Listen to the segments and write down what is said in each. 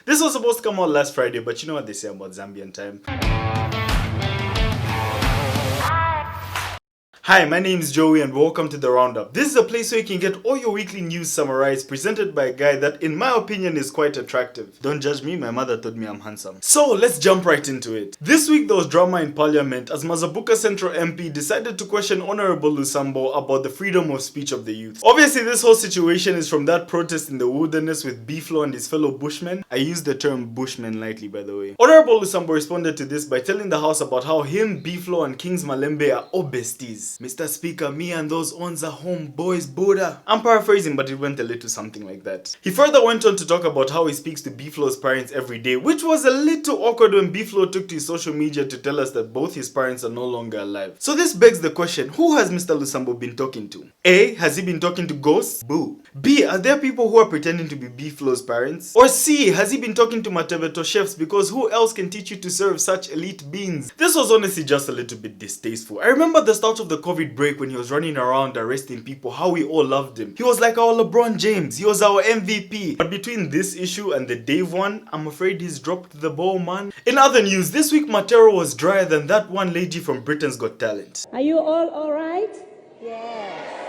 This was supposed to come out last Friday, but you know what they say about Zambian time. Hi, my name is Joey and welcome to The Roundup. This is a place where you can get all your weekly news summarized, presented by a guy that in my opinion is quite attractive. Don't judge me, my mother told me I'm handsome. So let's jump right into it. This week there was drama in parliament as Mazabuka Central MP decided to question Honorable Lusambo about the freedom of speech of the youth. Obviously this whole situation is from that protest in the wilderness with Beeflo and his fellow bushmen. I use the term bushman lightly, by the way. Honorable Lusambo responded to this by telling the house about how him, Beeflo and Kings Malembe are all besties. Mr. Speaker, me and those ons are homeboys, Buddha. I'm paraphrasing, but it went a little something like that. He further went on to talk about how he speaks to Beeflo's parents every day, which was a little awkward when Beeflo took to his social media to tell us that both his parents are no longer alive. So this begs the question, who has Mr. Lusambo been talking to? A, has he been talking to ghosts? Boo. B, are there people who are pretending to be Beeflo's parents? Or C, has he been talking to Matebeto chefs, because who else can teach you to serve such elite beans? This was honestly just a little bit distasteful. I remember the start of the COVID break when he was running around arresting people, how we all loved him. He was like our LeBron James, he was our MVP. But between this issue and the Dave one, I'm afraid he's dropped the ball, man. In other news, this week Matero was drier than that one lady from Britain's Got Talent. Are you all alright? Yes.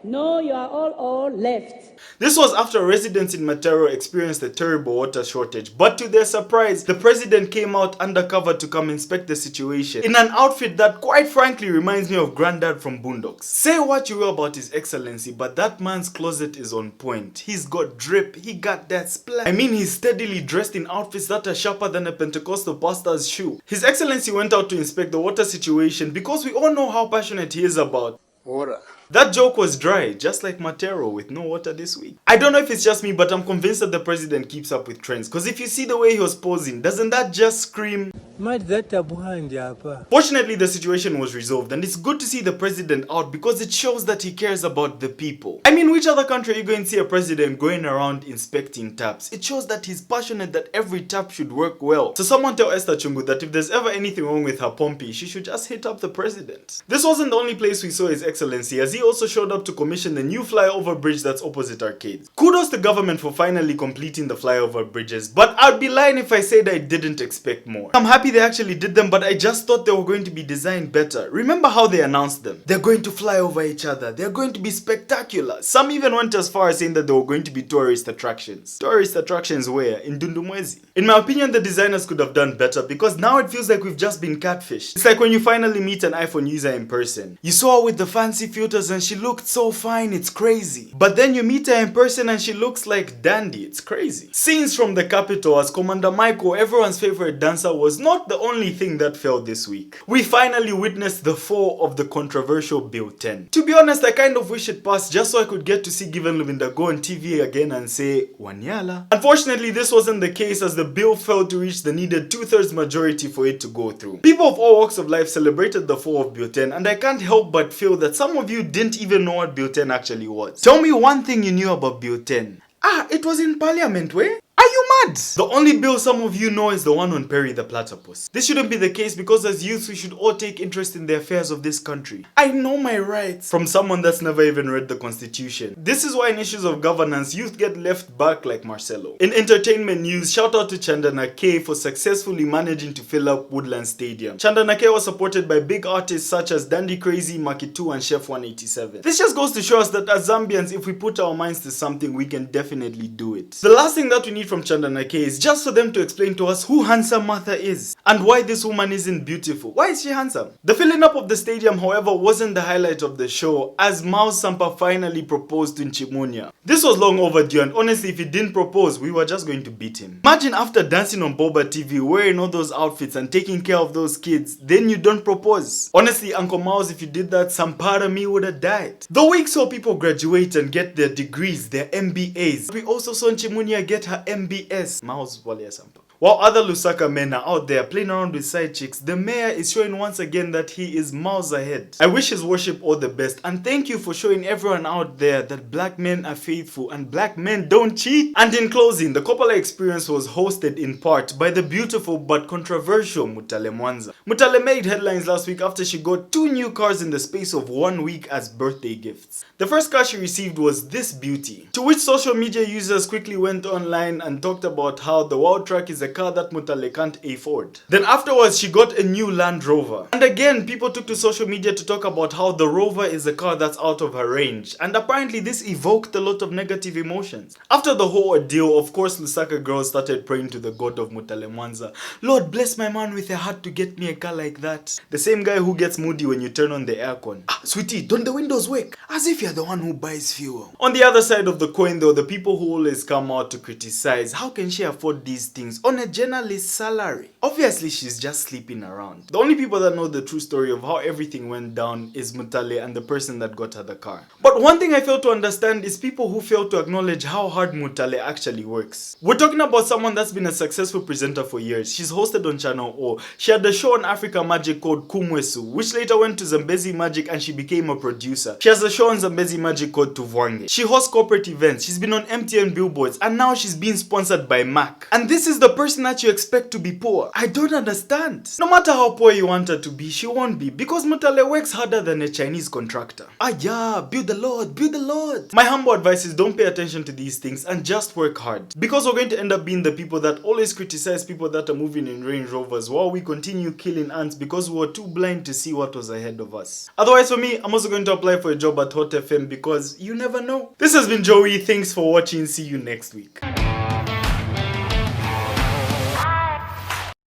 No, you are all left. This was after residents in Matero experienced a terrible water shortage, but to their surprise, the president came out undercover to come inspect the situation in an outfit that quite frankly reminds me of Granddad from Boondocks. Say what you will about his excellency, but that man's closet is on point. He's got drip, he got that splash. I mean, he's steadily dressed in outfits that are sharper than a Pentecostal pastor's shoe. His excellency went out to inspect the water situation because we all know how passionate he is about water. That joke was dry, just like Matero with no water this week. I don't know if it's just me, but I'm convinced that the president keeps up with trends. Cause if you see the way he was posing, doesn't that just scream? Fortunately, the situation was resolved and it's good to see the president out because it shows that he cares about the people. I mean, which other country are you going to see a president going around inspecting taps? It shows that he's passionate that every tap should work well. So someone tell Esther Chungu that if there's ever anything wrong with her Pompey, she should just hit up the president. This wasn't the only place we saw his excellency, as he also showed up to commission the new flyover bridge that's opposite arcades. Kudos to government for finally completing the flyover bridges, but I'd be lying if I said I didn't expect more. I'm happy they actually did them, but I just thought they were going to be designed better. Remember how they announced them? They're going to fly over each other. They're going to be spectacular. Some even went as far as saying that they were going to be tourist attractions. Tourist attractions where? In Dundumwezi. In my opinion, the designers could have done better because now it feels like we've just been catfished. It's like when you finally meet an iPhone user in person. You saw her with the fancy filters and she looked so fine, it's crazy. But then you meet her in person and she looks like dandy, it's crazy. Scenes from the capital as Commander Michael, everyone's favorite dancer, was not the only thing that fell this week. We finally witnessed the fall of the controversial Bill 10. To be honest, I kind of wish it passed just so I could get to see Given Luvinda go on TV again and say, Wanyala. Unfortunately, this wasn't the case as the bill failed to reach the needed 2/3 majority for it to go through. People of all walks of life celebrated the fall of Bill 10 and I can't help but feel that some of you didn't even know what Bill 10 actually was. Tell me one thing you knew about Bill 10. It was in Parliament, where? Are you mad? The only bill some of you know is the one on Perry the Platypus. This shouldn't be the case because as youths we should all take interest in the affairs of this country. I know my rights from someone that's never even read the constitution. This is why in issues of governance, youth get left back like Marcelo. In entertainment news, shout out to Chandana K for successfully managing to fill up Woodland Stadium. Chandana K was supported by big artists such as Dandy Crazy, Makitu and Chef 187. This just goes to show us that as Zambians, if we put our minds to something, we can definitely do it. The last thing that we need from Chandana K is just for them to explain to us who Handsome Martha is and why this woman isn't beautiful. Why is she handsome? The filling up of the stadium, however, wasn't the highlight of the show as Mao Sampa finally proposed to Nchimunya. This was long overdue and honestly if he didn't propose, we were just going to beat him. Imagine after dancing on Boba TV, wearing all those outfits and taking care of those kids, then you don't propose. Honestly, Uncle Maus, if you did that, some part of me would have died. The week saw people graduate and get their degrees, their MBAs. We also saw Nchimunya get her MBS. Maus Wale Sampa. While other Lusaka men are out there playing around with side chicks, the mayor is showing once again that he is miles ahead. I wish his worship all the best, and thank you for showing everyone out there that black men are faithful and black men don't cheat. And in closing, the Coppola experience was hosted in part by the beautiful but controversial Mutale Mwanza. Mutale made headlines last week after she got 2 new cars in the space of 1 week as birthday gifts. The first car she received was this beauty, to which social media users quickly went online and talked about how the Wow Truck is a car that Mutale can't afford. Then afterwards, she got a new Land Rover. And again, people took to social media to talk about how the Rover is a car that's out of her range. And apparently this evoked a lot of negative emotions. After the whole ordeal, of course, Lusaka girls started praying to the god of Mutale Mwanza. Lord, bless my man with a heart to get me a car like that. The same guy who gets moody when you turn on the aircon. Ah, sweetie, don't the windows work? As if you're the one who buys fuel. On the other side of the coin though, the people who always come out to criticize, how can she afford these things on a journalist's salary? Obviously, she's just sleeping around. The only people that know the true story of how everything went down is Mutale and the person that got her the car. But one thing I fail to understand is people who fail to acknowledge how hard Mutale actually works. We're talking about someone that's been a successful presenter for years. She's hosted on Channel O. She had a show on Africa Magic called Kumwesu, which later went to Zambezi Magic and she became a producer. She has a show on Zambezi Magic called Tuvwange. She hosts corporate events. She's been on MTN billboards and now she's being sponsored by Mac. And this is the person that you expect to be poor. I don't understand. No matter how poor you want her to be, she won't be, because Mutale works harder than a Chinese contractor. Ah yeah, build the Lord, build the Lord. My humble advice is don't pay attention to these things and just work hard. Because we're going to end up being the people that always criticize people that are moving in Range Rovers while we continue killing ants because we were too blind to see what was ahead of us. Otherwise, for me, I'm also going to apply for a job at Hot FM because you never know. This has been Joey. Thanks for watching. See you next week.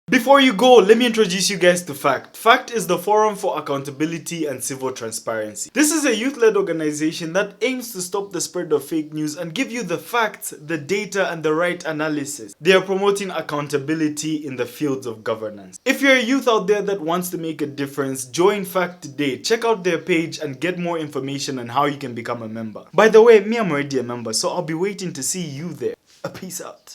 Before you go, let me introduce you guys to FACT. FACT is the Forum for Accountability and Civil Transparency. This is a youth-led organization that aims to stop the spread of fake news and give you the facts, the data, and the right analysis. They are promoting accountability in the fields of governance. If you're a youth out there that wants to make a difference, join FACT today. Check out their page and get more information on how you can become a member. By the way, me, I'm already a member, so I'll be waiting to see you there. Peace out.